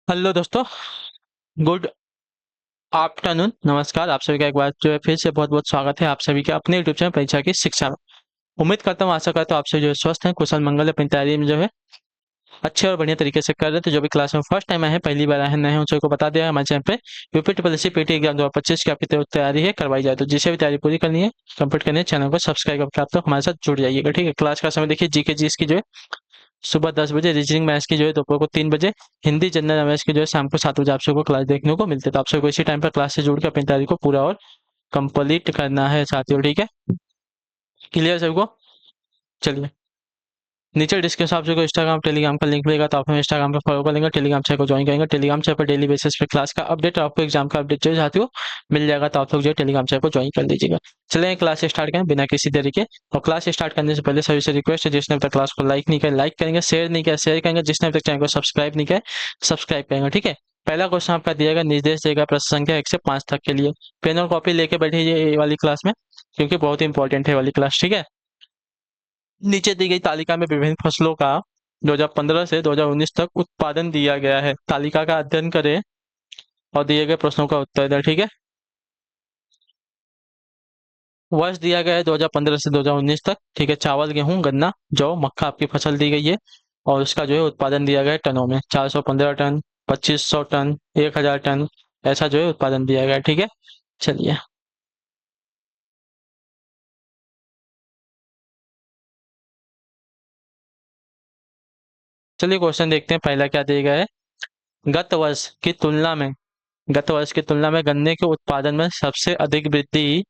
Hello दोस्तों, good afternoon, नमस्कार। आप सभी का एक बार जो है फिर से बहुत-बहुत स्वागत है आप सभी का अपने यूट्यूब चैनल परीक्षा की शिक्षा में। उम्मीद करता हूँ, आशा करता हूँ आप सभी जो है स्वस्थ हैं, कुशल-मंगल अपनी तैयारी में जो है अच्छे और बढ़िया तरीके से कर रहे हैं। तो जो भी क्लास में फर्स्ट टाइम आए हैं, पहली बार आए हैं, नए हैं, उन सभी को बता दिया है हमारे चैनल पे UP triple SC PT exam 2025 की आपकी तैयारी है करवाई जाए। तो जिसे भी तैयारी पूरी करनी है, कंप्लीट करनी है, चैनल को सब्सक्राइब करके आप लोग हमारे साथ जुड़ जाइएगा, ठीक है? क्लास का समय देखिए, जीके जीएस की जो है सुबह 10 बजे, रीजनिंग मैथ्स की जो है दोपहर को 3 बजे, हिंदी जनरल अवेयर्स की जो है शाम को 7 बजे आप सबको क्लास देखने को मिलती है। तो आप सबको इसी टाइम पर क्लास से जुड़ के अपनी तैयारी को पूरा और कंप्लीट करना है साथियों, ठीक है? क्लियर सबको? चलिए, नीचे डिस्क्रिप्शन आप सबको इंस्टाग्राम टेलीग्राम का लिंक मिलेगा, तो आप हमें इंस्टाग्राम पे फॉलो कर लेंगे, टेलीग्राम चैनल को ज्वाइन करेंगे। टेलीग्राम चैनल पर डेली बेसिस पे क्लास का अपडेट, आपको एग्जाम का अपडेट जो साथियों मिल जाएगा, तो आप लोग जो है टेलीग्राम चैनल को ज्वाइन कर लीजिएगा। चलें क्लास स्टार्ट करें बिना किसी तरीके। और क्लास स्टार्ट करने से पहले सभी से रिक्वेस्ट है, जिसने अब तक क्लास को लाइक नहीं किया लाइक करेंगे, शेयर नहीं किया शेयर करेंगे, जिसने अब तक चैनल को सब्सक्राइब नहीं किया सब्सक्राइब करेंगे, ठीक है? पहला क्वेश्चन आपका दिया गया, निर्देश देगा प्रश्न संख्या 1 से 5 तक के लिए। पेन और कॉपी लेके बैठिए ये वाली क्लास में, क्योंकि बहुत ही इंपॉर्टेंट है वाली क्लास, ठीक है? नीचे दी गई तालिका में विभिन्न फसलों का 2015 से 2019 तक उत्पादन दिया गया है। तालिका का अध्ययन करें और दिए गए प्रश्नों का उत्तर दें, ठीक है? वर्ष दिया गया है 2015 से 2019 तक, ठीक है? चावल, गेहूं, गन्ना, जौ, मक्का आपकी फसल दी गई है। और उसका जो है उत्पादन दिया गया है टनों में, 415 टन, 2500 टन, 1000 टन, ऐसा जो है उत्पादन दिया गया है, ठीक है? चलिए, चलिए क्वेश्चन देखते हैं। पहला क्या दिया गया है? गत वर्ष की तुलना में गन्ने के उत्पादन में सबसे अधिक वृद्धि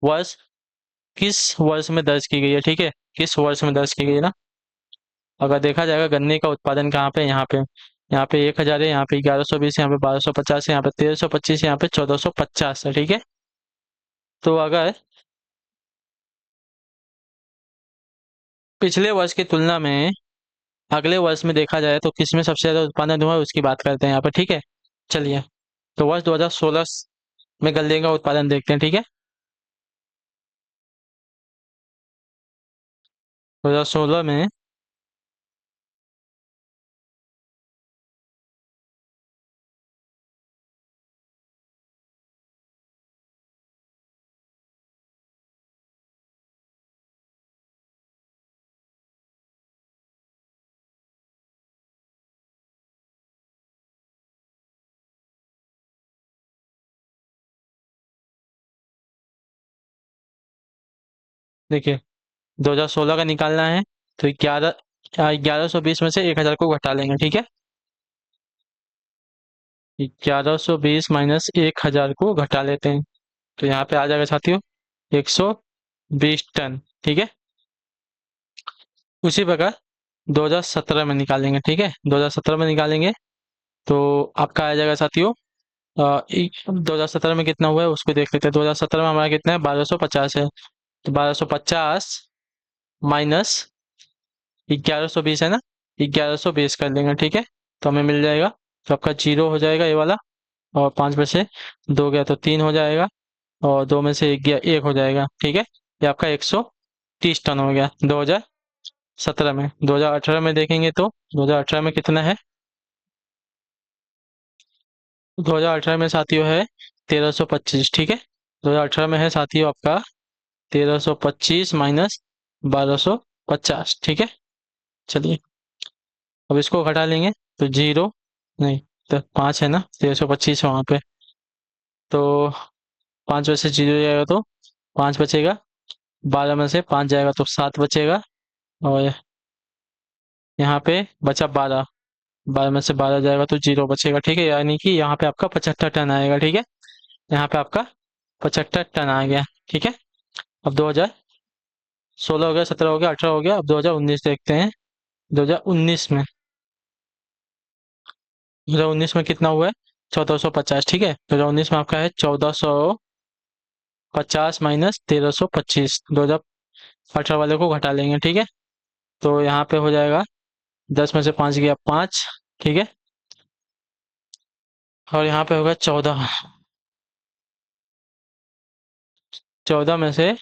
वर्ष किस वर्ष में दर्ज की गई है, ठीक है? किस वर्ष में दर्ज की गई है ना? अगर देखा जाएगा गन्ने का उत्पादन कहाँ पे, यहाँ पे 1000 है, यहाँ पे 1120, यहाँ पे 1250 है, यहाँ पे 1325, यहाँ पे 1450 है, ठीक है? तो अगर पिछले वर्ष की तुलना में अगले वर्ष में देखा जाए तो किसमें सबसे ज्यादा उत्पादन हुआ है उसकी बात करते हैं यहाँ पे, ठीक है? चलिए, तो वर्ष 2016 में गन्ने का उत्पादन देखते हैं, ठीक है? 2016 में देखिए, 2016 का निकालना है, तो 1120 में से 1000 को घटा लेंगे, ठीक है? 1120 माइनस 1000 को घटा लेते हैं, तो यहाँ पे आ जाएगा साथियों 120 टन, ठीक है? उसी प्रकार 2017 में निकालेंगे, ठीक है? 2017 में निकालेंगे तो आपका आ जाएगा साथियों 2017 में कितना हुआ है उसको देख लेते हैं। 2017 में हमारा कितना है, 1250 है। तो 1250 माइनस 1120 है ना, 1120 कर लेंगे, ठीक है? तो हमें मिल जाएगा, तो आपका जीरो हो जाएगा ये वाला, और 5 में से 2 गया तो 3 हो जाएगा, और 2 में से 1 गया 1 हो जाएगा, ठीक है? ये आपका 130 टन हो गया 2017 में। 2018 में देखेंगे तो 2018 में कितना है? 2018 में साथियों है 1325, ठीक है? 2018 में है साथियों आपका 1325 माइनस 1250, ठीक है? चलिए, अब इसको घटा लेंगे, तो जीरो नहीं, तो 5 है ना, 1325 है वहाँ पे, तो 5 में से जीरो जाएगा तो 5 बचेगा, 12 में से 5 जाएगा तो 7 बचेगा, और यहाँ पे बचा 12, 12 में से 12 जाएगा तो जीरो बचेगा, ठीक है? यानी कि यहाँ पे आपका 75 टन आएगा, ठीक है? यहाँ पे आपका 75 टन आ गया, ठीक है? अब 2016 हो गया, 17 हो गया, 18 हो गया, अब 2019 देखते हैं। 2019 में 2019 में कितना हुआ है? 1450, ठीक है? 2019 में आपका है 1450 माइनस 1325, 2018 वाले को घटा लेंगे, ठीक है? तो यहाँ पे हो जाएगा 10 में से 5 गया 5, ठीक है? और यहाँ पे होगा 14, 14 में से,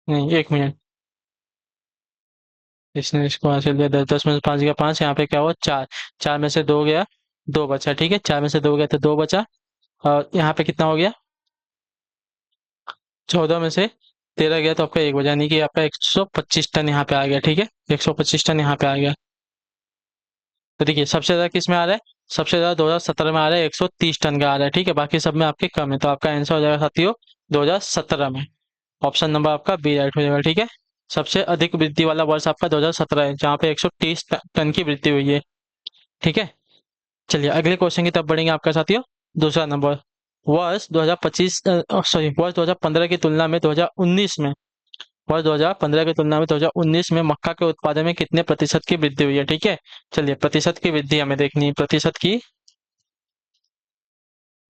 नहीं, 1 मिनट, इसने इसको हासिल किया 10, 10 में से 5 गया 5, यहाँ पे क्या हुआ 4, 4 में से 2 गया 2 बचा, ठीक है, 4 में से 2 गया तो 2 बचा। और यहाँ पे कितना हो गया, 14 में से 13 गया तो आपका 1 बचा, यानी कि आपका 125 टन यहाँ पे आ गया, ठीक है, 125 टन यहाँ पे आ गया। तो देखिए सबसे ज़्यादा किस में आ रहा है, सबसे ज़्यादा 2017 में आ रहा है, 130 टन का आ रहा है, ठीक है, बाकी सब में आपके कम है, तो आपका आंसर हो जाएगा साथियों 2017 में। ऑप्शन नंबर आपका बी राइट हो जाएगा, ठीक है। सबसे अधिक वृद्धि वाला वर्ष आपका 2017 है, जहाँ पे 130 टन की वृद्धि हुई है, ठीक है। चलिए अगले क्वेश्चन की तरफ बढ़ेंगे आपका साथियों। दूसरा नंबर, वर्ष 2025 सॉरी वर्ष 2015 की तुलना में 2019 में, वर्ष 2015 की तुलना में 2019 में मक्का के उत्पादन में कितने प्रतिशत की वृद्धि हुई है, ठीक है। चलिए प्रतिशत की वृद्धि हमें देखनी है, प्रतिशत की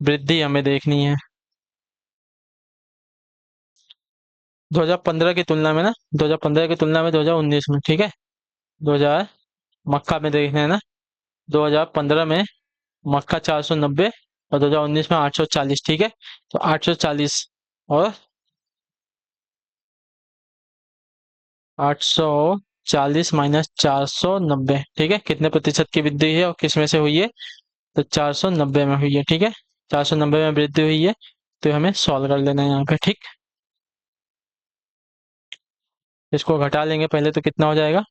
वृद्धि हमें देखनी है 2015 की तुलना में ना, 2015 की तुलना में 2019 में, ठीक है। 2000 मक्का में देखना है ना, 2015 में मक्का 490 और 2019 में 840, ठीक है। तो 840 और 840 माइनस 490, ठीक है, कितने प्रतिशत की वृद्धि है और किस में से हुई है, तो 490 में हुई है, ठीक है, 490 में वृद्धि हुई है। तो हमें सॉल्व कर लेना है यहाँ पे, ठीक। इसको घटा लेंगे पहले तो कितना हो जाएगा,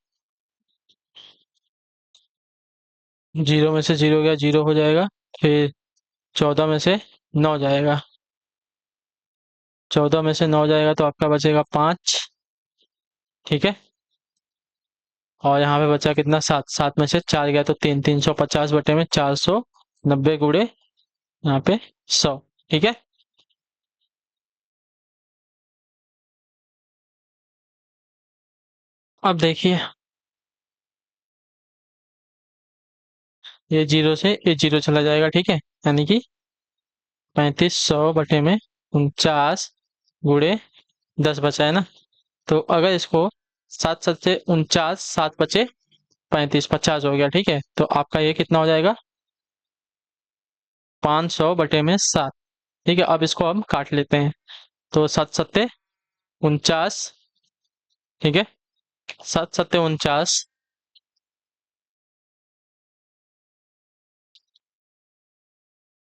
जीरो में से जीरो गया जीरो हो जाएगा, फिर 14 में से 9 जाएगा, 14 में से 9 जाएगा तो आपका बचेगा 5, ठीक है। और यहाँ पे बचा कितना 7, 7 में से 4 गया तो 3, 350 बटे में 490 गुड़े यहाँ पे 100, ठीक है। अब देखिए ये जीरो से ये जीरो चला जाएगा, ठीक है, यानी कि 3500 बटे में 49 गुड़े 10 बचा है ना। तो अगर इसको 7 7 से 49, 7 बचे 35, 50 हो गया, ठीक है। तो आपका ये कितना हो जाएगा 500 बटे में 7, ठीक है। अब इसको हम काट लेते हैं, तो 7 सत्ते 49, ठीक है, 7 सत्ते 49,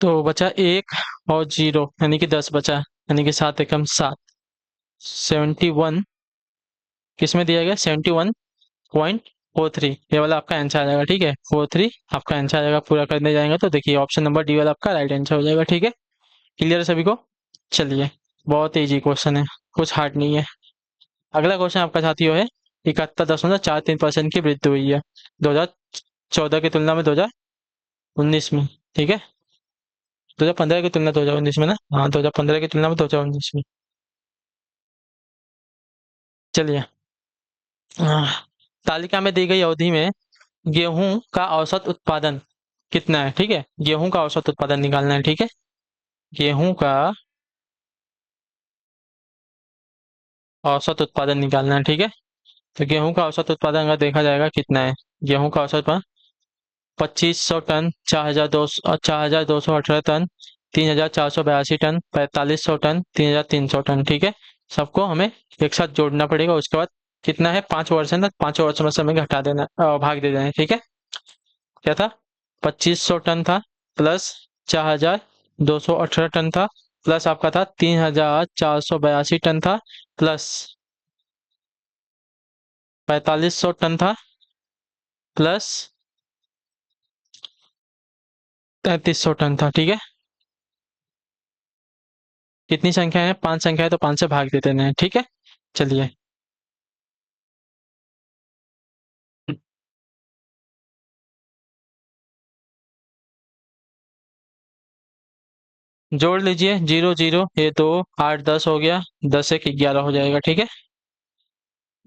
तो बचा एक और जीरो, यानी कि 10 बचा, यानी कि 7 एकम 7, 71 किस में दिया गया 71.43, ये वाला आपका आंसर आ जाएगा, ठीक है, 43 आपका आंसर आ जाएगा। पूरा करने जाएंगे तो देखिए ऑप्शन नंबर डी वाला आपका राइट आंसर हो जाएगा, ठीक है। क्लियर है सभी को। चलिए बहुत इजी क्वेश्चन है, कुछ हार्ड नहीं है। अगला क्वेश्चन आपका साथियों है, 71.43% की वृद्धि हुई है 2014 की तुलना में 2019 में, ठीक है, 2015 की तुलना 2019 में ना, हाँ 2015 की तुलना में 2019 में। चलिए आह, तालिका में दी गई अवधि में गेहूं का औसत उत्पादन कितना है, ठीक है, गेहूं का औसत उत्पादन निकालना है, ठीक है, गेहूं का औसत उत्पादन निकालना है, ठीक है। तो गेहूं का औसत उत्पादन अगर देखा जाएगा कितना है, गेहूं का औसत 2500 ton, 4218 ton, 3482 ton, 4500 ton, 3300 ton, ठीक है। सबको हमें एक साथ जोड़ना पड़ेगा, उसके बाद कितना है 5 वर्ष है ना, 5 वर्ष में से हमें घटा देना भाग दे देना है, ठीक है। क्या था 2500 टन था, प्लस 4218 टन था, प्लस आपका था 3482 टन था, प्लस 4500 टन था, प्लस 3300 टन था, ठीक है। कितनी संख्या है 5 संख्या है तो 5 से भाग दे देना है, ठीक है। चलिए जोड़ लीजिए, जीरो जीरो ये तो 8 10 हो गया, 10 एक 11 हो जाएगा, ठीक है,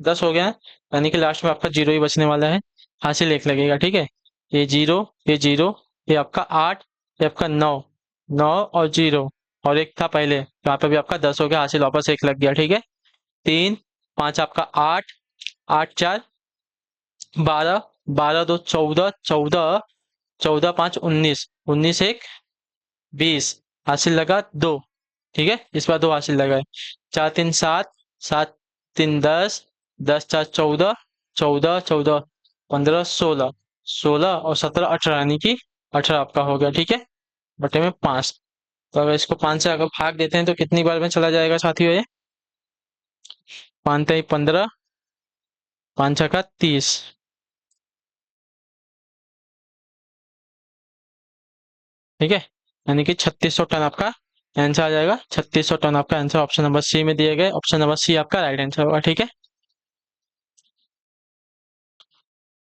10 हो गया है, यानी कि लास्ट में आपका जीरो ही बचने वाला है, हासिल एक लगेगा, ठीक है। ये जीरो ये जीरो, ये आपका 8, ये आपका 9, 9 और जीरो, और एक था पहले, यहाँ पे भी आपका 10 हो गया, हासिल वापस एक लग गया, ठीक है। 3 5 आपका 8, 8 4 12, 12 2 14, 14 14 5 19, 19 एक 20, हासिल लगा 2, ठीक है, इस बार 2 हासिल लगा है। 4 3 7, 7 3 10, 10 4 14, 14, 14, 15, 16, 16 और 17, 18 यानी कि 18 आपका हो गया। ठीक है, बटे में 5। तो अगर इसको 5 से अगर भाग देते हैं तो कितनी बार में चला जाएगा साथियों ये? 5 तेई 15, 5 छक्का 30। ठीक है, यानी कि 3600 टन आपका आंसर आ जाएगा। 3600 टन आपका आंसर ऑप्शन नंबर सी में दिए गए। ऑप्शन नंबर सी आपका राइट आंसर होगा। ठीक है,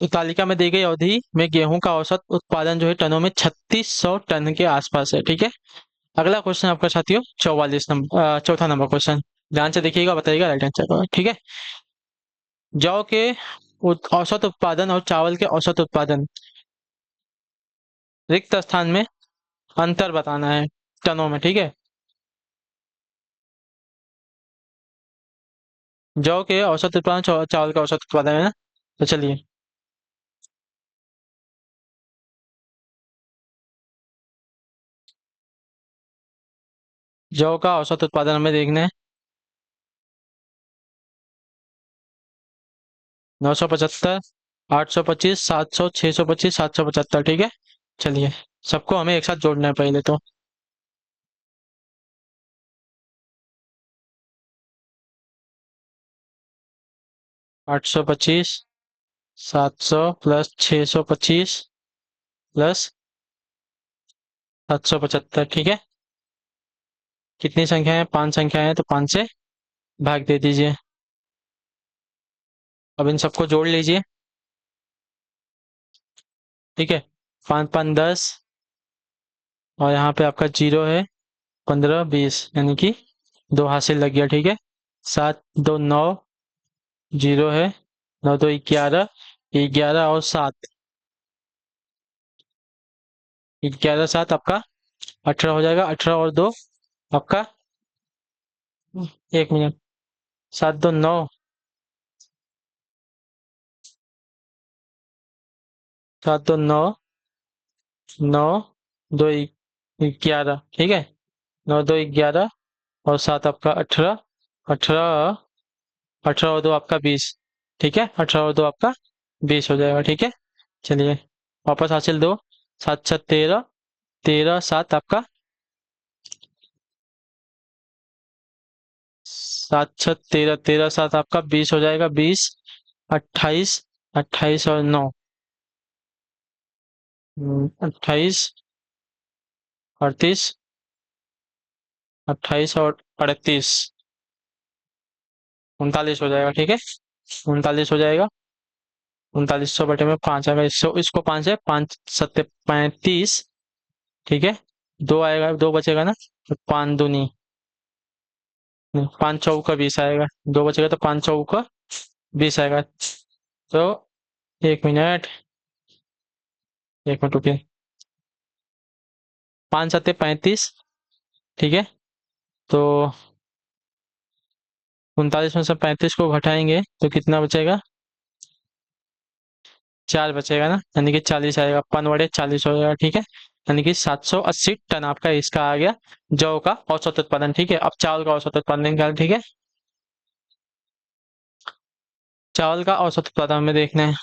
तो तालिका में दी गई अवधि में गेहूं का औसत उत्पादन जो है टनों में 3600 टन के आसपास है। ठीक है, अगला क्वेश्चन आपका साथियों 44 नंबर, चौथा नंबर क्वेश्चन। ध्यान से देखिएगा, बताइएगा राइट आंसर होगा। ठीक है, जौ के औसत उत्पादन और चावल के औसत उत्पादन, रिक्त स्थान में अंतर बताना है टनों में। ठीक है, जौ के औसत उत्पादन, चावल का औसत उत्पादन है ना। तो चलिए, जौ का औसत उत्पादन हमें देखना है। 975, 825, 700, 625, 775। ठीक है, चलिए सबको हमें एक साथ जोड़ना है पहले तो। 825, 700 प्लस 625 प्लस 775। ठीक है, कितनी संख्या है? 5 संख्या है, तो 5 से भाग दे दीजिए। अब इन सबको जोड़ लीजिए। ठीक है, 5 5 10 और यहाँ पे आपका जीरो है। 15 20 यानी कि 2 हासिल लग गया। ठीक है, 7 2 9, जीरो है। 9 2 11, 11 और 7, 11 7 आपका 18 हो जाएगा। 18 और 2 आपका, 1 मिनट, 7 2 9, 7 2 9, 9 2 11। ठीक है, 9 2 11 और 7 आपका 18, 18, 18 और 2 आपका 20। ठीक है, 18 और 2 आपका 20 हो जाएगा। ठीक है, चलिए वापस हासिल दो। 7 6 13, 13 7 आपका, 7 6 13, 13 7 आपका 20 हो जाएगा। 20, 28, 28 और 9, 28, 38, 28 और 38, 39 हो जाएगा। ठीक है, 39 हो जाएगा। 3900 बटे में 5 आएगा। इसको 5 है, 5 सत्ते 35। ठीक है, 2 आएगा, 2 बचेगा ना, तो 5 दूनी, 5 चौका 20 आएगा। 2 बचेगा तो 5 चौका 20 आएगा। तो 1 मिनट, 1 मिनट रुकिए। 5 सत्ते 35। ठीक है, तो 39 में से 35 को घटाएंगे तो कितना बचेगा? 4 बचेगा ना, यानी कि 40 आएगा। 5 बटे 40 हो जाएगा। ठीक है, यानी कि 780 टन आपका इसका आ गया जौ का औसत उत्पादन। ठीक है, अब चावल का औसत उत्पादन निकाल। ठीक है, चावल का औसत उत्पादन हमें देखना है।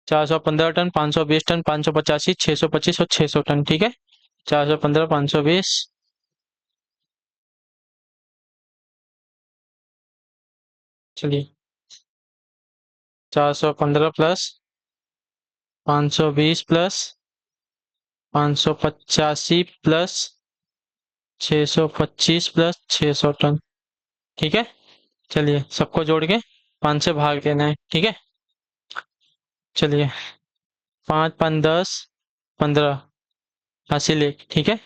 415 टन, 520 टन, 585, 625 और 600 टन। ठीक है, 415, 520, चलिए 415 plus 520 plus 585 plus 625 plus 600 ton. ठीक है, चलिए सबको जोड़ के 5 से भाग देना है। ठीक है, चलिए 5 5 10 15 हासिल 1। ठीक है,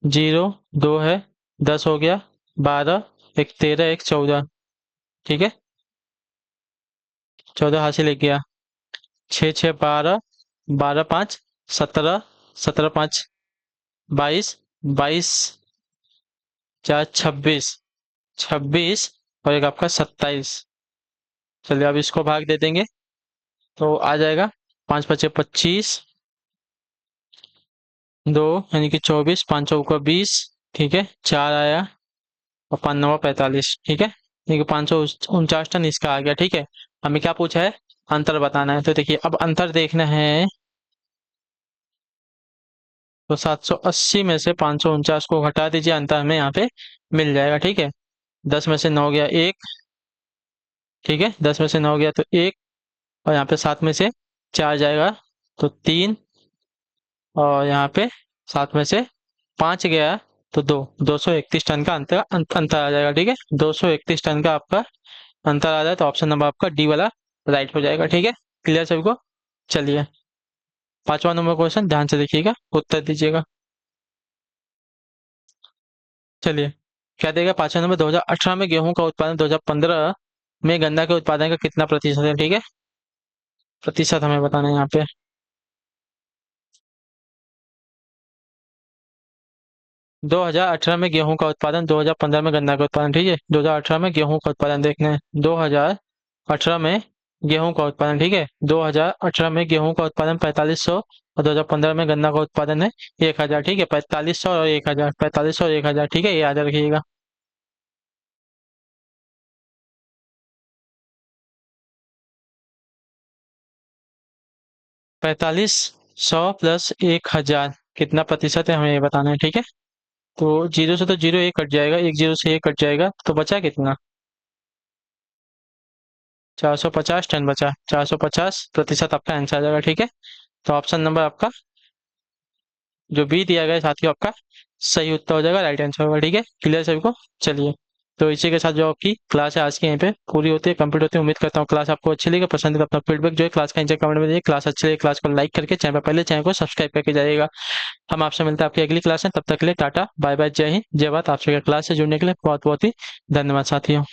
जीरो 2 है, 10 हो गया। 12 1 13, 1 14। ठीक है, 14 हासिल 1 गया। 6 6 12, 12 5 17, 17 5 22, 22 4 26, 26 और एक आपका 27। चलिए अब इसको भाग दे देंगे तो आ जाएगा। 5 5 25, 2 यानी कि 24, 5 चौका 20, ठीक है, 4 आया और 5 9 45, ठीक है। देखिए 549 टन इसका आ गया, ठीक है। हमें क्या पूछा है, अंतर बताना है। तो देखिए अब अंतर देखना है, तो 780 में से 549 को घटा दीजिए, अंतर हमें यहाँ पे मिल जाएगा, ठीक है। 10 में से 9 गया 1, ठीक है, 10 में से 9 गया तो 1, और यहाँ पे 7 में से 4 जाएगा तो 3, और यहाँ पे 7 में से 5 गया तो 2, 231 टन का अंतर आ जाएगा, ठीक है। 231 टन का आपका अंतर आ जाए तो ऑप्शन नंबर आपका डी वाला राइट हो जाएगा, ठीक है। क्लियर सभी को? चलिए, 5वां नंबर क्वेश्चन ध्यान से देखिएगा, उत्तर दीजिएगा। चलिए, क्या देगा 5वां नंबर, 2018 में गेहूं का उत्पादन 2015 में गन्ना के उत्पादन का कितना प्रतिशत है, ठीक है। प्रतिशत हमें बताना है यहाँ पे। 2018 में गेहूं का उत्पादन, 2015 में गन्ना का उत्पादन, ठीक है। 2018 में गेहूं का उत्पादन देखना है, 2018 में गेहूं का उत्पादन, ठीक है। 2018 में गेहूं का उत्पादन 4500, और 2015 में गन्ना का उत्पादन है 1000, ठीक है। 4500 और 1000, 4500 और 1000, ठीक है, ये याद रखिएगा। 4500 प्लस 1000 कितना प्रतिशत है, हमें ये बताना है, ठीक है। तो जीरो से तो जीरो एक कट जाएगा, एक जीरो से एक कट जाएगा, तो बचा कितना, 450 टन बचा। 450% आपका आंसर आ जाएगा, ठीक है। तो ऑप्शन नंबर आपका जो बी दिया गया है साथियों, आपका सही उत्तर हो जाएगा, राइट आंसर होगा, ठीक है। क्लियर सभी को? चलिए, तो इसी के साथ जो आपकी क्लास है आज की यहीं पे पूरी होती है, कंप्लीट होती है। उम्मीद करता हूँ क्लास आपको अच्छी लगी, पसंद है तो अपना फीडबैक जो है क्लास का नीचे कमेंट में दीजिए। क्लास अच्छी लगी, क्लास को लाइक करके चैनल पर पहले चैनल को सब्सक्राइब करके जाइएगा। हम आपसे मिलते हैं आपकी अगली क्लास में, तब तक के लिए टाटा बाय बाय, जय हिंद जय भारत। आपसे क्लास से जुड़ने के लिए बहुत बहुत ही धन्यवाद साथियों।